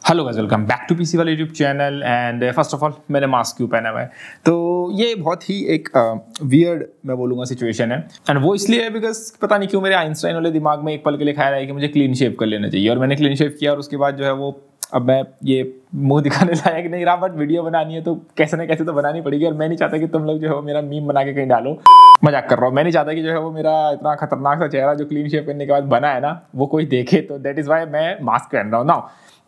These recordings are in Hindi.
Hello guys, welcome back to PC वाले YouTube channel. And first of all मैंने मास्क क्यों पहना हुआ है, तो ये बहुत ही एक वियर्ड मैं बोलूँगा सिचुएशन है। एंड वो इसलिए है बिकॉज पता नहीं क्यों मेरे आइंस्टाइन वाले दिमाग में एक पल के लिए ख्याल आया कि मुझे क्लीन शेव कर लेना चाहिए, और मैंने क्लीन शेव किया। और उसके बाद जो है वो अब मैं ये मुंह दिखाने लायक नहीं रहा, बट वीडियो बनानी है तो कैसे ना कैसे तो बनानी पड़ेगी। और मैं नहीं चाहता कि तुम लोग जो है मेरा मीम बना के कहीं डालो। मजाक कर रहा हूँ, मैं नहीं चाहता कि जो है वो मेरा इतना खतरनाक सा चेहरा जो क्लीन शेव करने के बाद बना है ना, वो कोई देखे। तो दैट इज़ वाई मैं मास्क पहन रहा हूँ ना।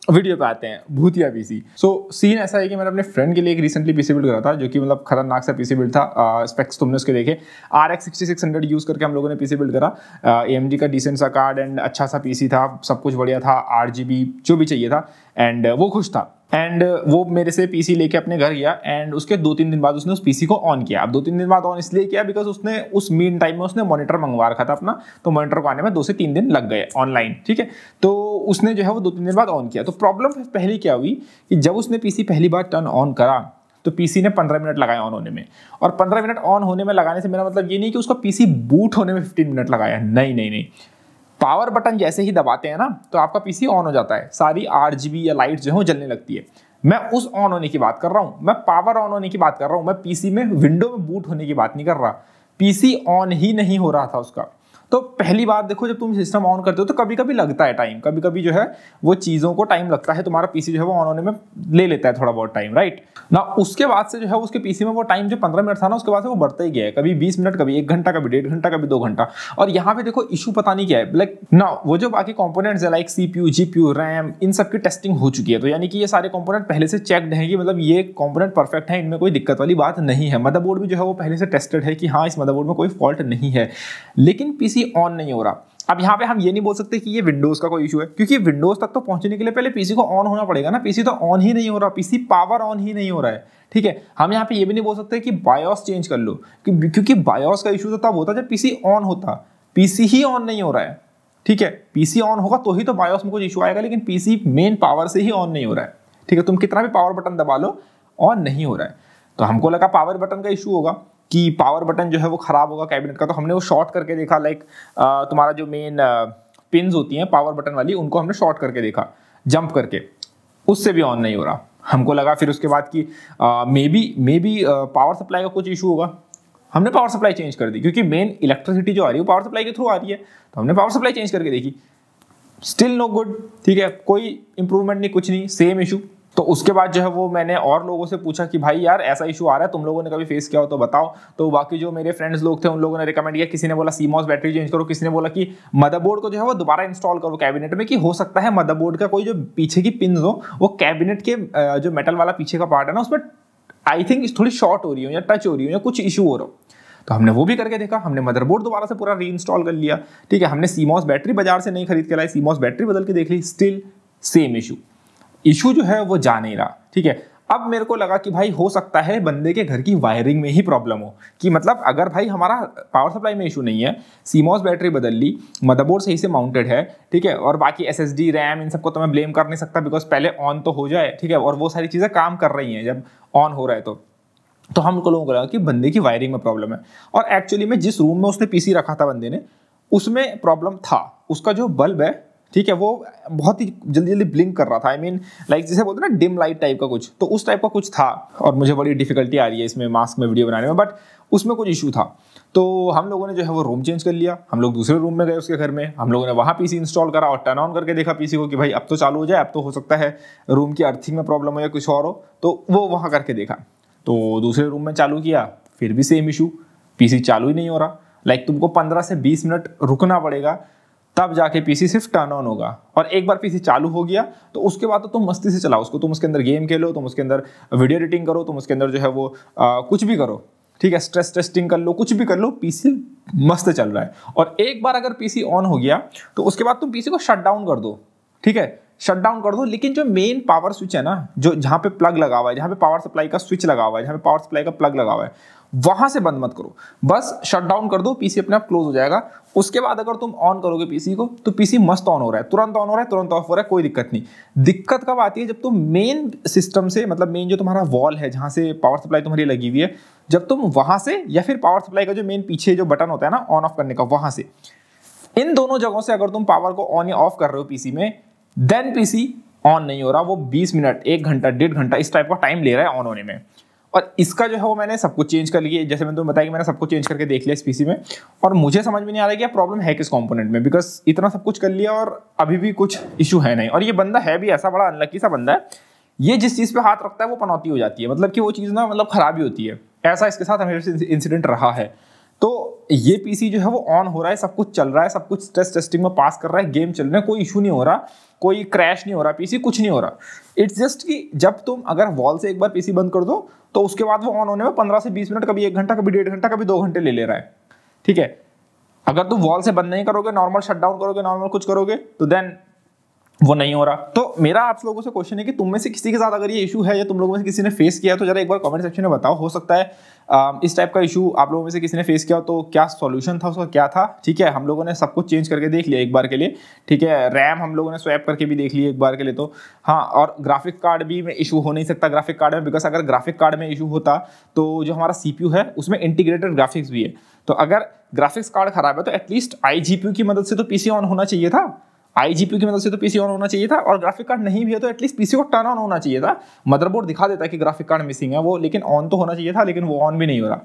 वीडियो पे आते हैं, भूतिया पीसी। सो सीन ऐसा है कि मैंने अपने फ्रेंड के लिए एक रिसेंटली पीसी बिल्ड करा था, जो कि मतलब खतरनाक सा पीसी बिल्ड था। स्पेक्स तुमने उसके देखे, RX 6600 यूज करके हम लोगों ने पीसी बिल्ड करा। AMD का डिसेंट सा कार्ड एंड अच्छा सा पीसी था, सब कुछ बढ़िया था, 8GB जो भी चाहिए था। एंड वो खुश था। एंड वो मेरे से पीसी लेके अपने घर गया। एंड उसके 2-3 दिन बाद उसने उस पीसी को ऑन किया। अब 2-3 दिन बाद ऑन इसलिए किया बिकॉज उसने उस मीन टाइम में उसने मॉनिटर मंगवा रखा था अपना, तो मॉनिटर को आने में 2 से 3 दिन लग गए ऑनलाइन। ठीक है, तो उसने जो है वो 2-3 दिन बाद ऑन किया। तो प्रॉब्लम पहली क्या हुई कि जब उसने पीसी पहली बार टर्न ऑन करा तो पीसी ने 15 मिनट लगाए ऑन होने में। और 15 मिनट ऑन होने में लगाने से मेरा मतलब ये नहीं कि उसका पीसी बूट होने में 15 मिनट लगाया, नहीं नहीं नहीं। पावर बटन जैसे ही दबाते हैं ना तो आपका पीसी ऑन हो जाता है, सारी RGB या लाइट जो है वो जलने लगती है। मैं उस ऑन होने की बात कर रहा हूं, मैं पावर ऑन होने की बात कर रहा हूं, मैं पीसी में विंडो में बूट होने की बात नहीं कर रहा। पीसी ऑन ही नहीं हो रहा था उसका। तो पहली बार देखो, जब तुम सिस्टम ऑन करते हो तो कभी कभी लगता है टाइम, कभी कभी जो है वो चीज़ों को टाइम लगता है। तुम्हारा पीसी जो है वो ऑन होने में ले लेता है थोड़ा बहुत टाइम, राइट ना। उसके बाद से जो है उसके पीसी में वो टाइम जो 15 मिनट था ना, उसके बाद से वो बढ़ता ही गया है। कभी 20 मिनट, कभी 1 घंटा, कभी 1.5 घंटा, कभी 2 घंटा। और यहाँ पे देखो इशू पता नहीं क्या है, लाइक ना वो जो बाकी कंपोनेंट्स है लाइक CPU, GPU, RAM, इन सब की टेस्टिंग हो चुकी है। तो यानी कि ये सारे कंपोनेंट पहले से चेक्ड है कि मतलब ये कंपोनेंट परफेक्ट है, इनमें कोई दिक्कत वाली बात नहीं है। मदरबोर्ड भी जो है वो पहले से टेस्टेड है कि हाँ इस मदरबोर्ड में कोई फॉल्ट नहीं है, लेकिन पीसी ऑन नहीं हो रहा। अब यहाँ पे हम ये नहीं बोल सकते कि ये विंडोज का कोई इशू है, क्योंकि विंडोज तक तो पहुंचने के लिए पहले पीसी को ऑन होना पड़ेगा ना। पीसी तो ऑन ही नहीं हो रहा, पीसी पावर ऑन ही नहीं हो रहा है। ठीक है, हम यहाँ पे ये भी नहीं बोल सकते कि बायोस चेंज कर लो, क्योंकि बायोस का इशू तो तब होता जब पीसी ऑन होता। पीसी ही ऑन नहीं हो रहा है। ठीक है, पीसी ऑन होगा तो ही तो बायोस में कुछ इशू आएगा, लेकिन पीसी मेन पावर से ही ऑन नहीं हो रहा है। ठीक है, तुम कितना भी पावर बटन दबा लो, ऑन नहीं हो रहा है। तो हमको लगा पावर बटन का इशू होगा कि पावर बटन जो है वो खराब होगा कैबिनेट का। तो हमने वो शॉर्ट करके देखा, लाइक तुम्हारा जो मेन पिन्स होती हैं पावर बटन वाली, उनको हमने शॉर्ट करके देखा जंप करके, उससे भी ऑन नहीं हो रहा। हमको लगा फिर उसके बाद कि मे बी पावर सप्लाई का कुछ इशू होगा। हमने पावर सप्लाई चेंज कर दी, क्योंकि मेन इलेक्ट्रिसिटी जो आ रही है वो पावर सप्लाई के थ्रू आ रही है। तो हमने पावर सप्लाई चेंज करके देखी, स्टिल नो गुड। ठीक है, कोई इंप्रूवमेंट नहीं, कुछ नहीं, सेम इशू। तो उसके बाद जो है वो मैंने और लोगों से पूछा कि भाई यार ऐसा इशू आ रहा है, तुम लोगों ने कभी फेस किया हो तो बताओ। तो बाकी जो मेरे फ्रेंड्स लोग थे उन लोगों ने रिकमेंड किया, किसी ने बोला CMOS बैटरी चेंज करो, किसी ने बोला कि मदरबोर्ड को जो है वो दोबारा इंस्टॉल करो कैबिनेट में, कि हो सकता है मदरबोर्ड का कोई जो पीछे की पिन हो वो कैबिनेट के जो मेटल वाला पीछे का पार्ट है ना, उसमें आई थिंक थोड़ी शॉर्ट हो रही हो या टच हो रही हो या कुछ इशू हो रहा हो। तो हमने वो भी करके देखा, हमने मदरबोर्ड दोबारा से पूरा रीइंस्टॉल कर लिया। ठीक है, हमने CMOS बैटरी बाजार से नहीं खरीद के लाए, CMOS बैटरी बदल के देख ली, स्टिल सेम इशू जो है वो जा नहीं रहा। ठीक है, अब मेरे को लगा कि भाई हो सकता है बंदे के घर की वायरिंग में ही प्रॉब्लम हो, कि मतलब अगर भाई हमारा पावर सप्लाई में इशू नहीं है, CMOS बैटरी बदल ली, मदरबोर्ड सही से माउंटेड है, ठीक है, और बाकी SSD RAM इन सबको तो मैं ब्लेम कर नहीं सकता बिकॉज पहले ऑन तो हो जाए। ठीक है, और वो सारी चीज़ें काम कर रही हैं जब ऑन हो रहा है तो हम लोगों को लगा कि बंदे की वायरिंग में प्रॉब्लम है। और एक्चुअली में जिस रूम में उसने पीसी रखा था बंदे ने, उसमें प्रॉब्लम था। उसका जो बल्ब है, ठीक है, वो बहुत ही जल्दी जल्दी ब्लिंक कर रहा था। आई मीन लाइक जैसे बोलते हैं ना डिम लाइट टाइप का कुछ, तो उस टाइप का कुछ था। और मुझे बड़ी डिफिकल्टी आ रही है इसमें मास्क में वीडियो बनाने में, बट उसमें कुछ इशू था। तो हम लोगों ने जो है वो रूम चेंज कर लिया, हम लोग दूसरे रूम में गए उसके घर में, हम लोगों ने वहाँ पीसी इंस्टॉल करा और टर्न ऑन करके देखा पीसी को कि भाई अब तो चालू हो जाए, अब तो हो सकता है रूम की अर्थिंग में प्रॉब्लम हो या कुछ और हो। तो वो वहाँ करके देखा, तो दूसरे रूम में चालू किया, फिर भी सेम इशू, पीसी चालू ही नहीं हो रहा। लाइक तुमको 15 से 20 मिनट रुकना पड़ेगा, तब जाके पीसी सिर्फ टर्न ऑन होगा। और एक बार पीसी चालू हो गया तो उसके बाद तो तुम मस्ती से चलाओ उसको, तुम उसके अंदर गेम खेलो, तुम उसके अंदर वीडियो एडिटिंग करो, तुम उसके अंदर जो है वो कुछ भी करो। ठीक है, स्ट्रेस टेस्टिंग कर लो, कुछ भी कर लो, पीसी मस्त चल रहा है। और एक बार अगर पीसी ऑन हो गया तो उसके बाद तुम पीसी को शट डाउन कर दो। ठीक है, शट डाउन कर दो, लेकिन जो मेन पावर स्विच है ना, जो जहाँ पे प्लग लगा हुआ है, जहाँ पे पावर सप्लाई का स्विच लगा हुआ है, जहाँ पे पावर सप्लाई का प्लग लगा हुआ है, वहां से बंद मत करो, बस शट डाउन कर दो, पीसी अपने आप क्लोज हो जाएगा। उसके बाद अगर तुम ऑन करोगे पीसी को तो पीसी मस्त ऑन हो रहा है, तुरंत ऑन हो रहा है, तुरंत ऑफ हो रहा है, कोई दिक्कत नहीं। दिक्कत कब आती है, जब तुम मेन सिस्टम से, मतलब मेन जो तुम्हारा वॉल है जहां से पावर सप्लाई तुम्हारी लगी हुई है, जब तुम वहां से या फिर पावर सप्लाई का जो मेन पीछे जो बटन होता है ना ऑन ऑफ करने का, वहां से, इन दोनों जगहों से अगर तुम पावर को ऑन या ऑफ कर रहे हो पीसी में, देन पीसी ऑन नहीं हो रहा, वो 20 मिनट, 1 घंटा, 1.5 घंटा इस टाइप का टाइम ले रहा है ऑन होने में। और इसका जो है वो मैंने सब कुछ चेंज कर लिया, जैसे मैंने तुम्हें बताया कि मैंने सब कुछ चेंज करके देख लिया इस पीसी में, और मुझे समझ में नहीं आ रहा है कि प्रॉब्लम है किस कंपोनेंट में, बिकॉज इतना सब कुछ कर लिया और अभी भी कुछ इशू है नहीं। और ये बंदा है भी ऐसा बड़ा अनलकी सा बंदा है, ये जिस चीज़ पे हाथ रखता है वो पनौती हो जाती है, मतलब कि वो चीज़ ना मतलब खराब ही होती है। ऐसा इसके साथ हमेशा इंसिडेंट रहा है। तो ये पीसी जो है वो ऑन हो रहा है, सब कुछ चल रहा है, सब कुछ स्ट्रेस टेस्टिंग में पास कर रहा है, गेम चल रहे हैं, कोई इशू नहीं हो रहा, कोई क्रैश नहीं हो रहा, पीसी कुछ नहीं हो रहा। इट्स जस्ट कि जब तुम अगर वॉल से एक बार पीसी बंद कर दो तो उसके बाद वो ऑन होने में 15 से 20 मिनट, कभी 1 घंटा, कभी 1.5 घंटा, कभी 2 घंटे ले रहा है। ठीक है, अगर तुम वॉल से बंद नहीं करोगे, नॉर्मल शटडाउन करोगे, नॉर्मल कुछ करोगे, तो देन वो नहीं हो रहा। तो मेरा आप लोगों से क्वेश्चन है कि तुम में से किसी के साथ अगर ये इशू है या तुम लोगों में से किसी ने फेस किया तो जरा एक बार कमेंट सेक्शन में बताओ। हो सकता है इस टाइप का इशू आप लोगों में से किसी ने फेस किया हो, तो क्या सॉल्यूशन था उसका, क्या था। ठीक है, हम लोगों ने सब कुछ चेंज करके देख लिया एक बार के लिए। ठीक है, रैम हम लोगों ने स्वैप करके भी देख लिया एक बार के लिए। तो हाँ, और ग्राफिक कार्ड भी में इशू हो नहीं सकता ग्राफिक कार्ड में, बिकॉज अगर ग्राफिक कार्ड में इशू होता तो जो हमारा सीपीयू है उसमें इंटीग्रेटेड ग्राफिक्स भी है। तो अगर ग्राफिक्स कार्ड खराब है तो एटलीस्ट आईजीपीयू की मदद से तो पीसी ऑन होना चाहिए था, आईजीपीयू की मदद से तो पीसी ऑन होना चाहिए था। और ग्राफिक कार्ड नहीं भी है तो एटलीस्ट पीसी को टर्न ऑन होना चाहिए था। मदरबोर्ड दिखा देता है कि ग्राफिक कार्ड मिसिंग है वो, लेकिन ऑन तो होना चाहिए था, लेकिन वो ऑन भी नहीं हो रहा।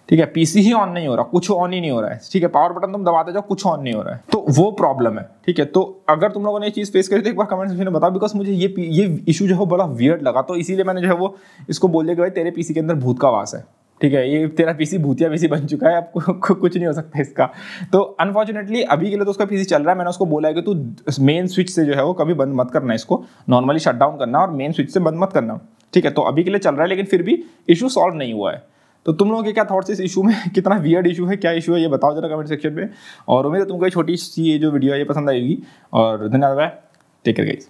ठीक है, पीसी ही ऑन नहीं हो रहा, कुछ ऑन ही नहीं हो रहा है। ठीक है, पावर बटन तुम दबाते जाओ, कुछ ऑन नहीं हो रहा है, तो वो प्रॉब्लम है। ठीक है, तो अगर तुम लोगों ने ये चीज फेस करी तो एक बार कमेंट सेक्शन में बताओ, बिकॉज मुझे ये इशू जो है बड़ा वियर्ड लगा, तो इसीलिए मैंने जो है वो इसको बोल दिया कि भाई तेरे पीसी के अंदर भूत का वास है। ठीक है, ये तेरा पीसी भूतिया पीसी बन चुका है, अब कुछ नहीं हो सकता इसका। तो अनफॉर्चुनेटली अभी के लिए तो उसका पीसी चल रहा है। मैंने उसको बोला है कि तू मेन स्विच से जो है वो कभी बंद मत करना, इसको नॉर्मली शट डाउन करना और मेन स्विच से बंद मत करना। ठीक है, तो अभी के लिए चल रहा है, लेकिन फिर भी इशू सॉल्व नहीं हुआ है। तो तुम लोगों के क्या थॉट्स इस इशू में, कितना वियर्ड इशू है, क्या इशू है, ये बताओ जरा कमेंट सेक्शन में। और उम्मीद है तुमको ये छोटी सी जो वीडियो है ये पसंद आएगी। और धन्यवाद, टेक केयर गाइस।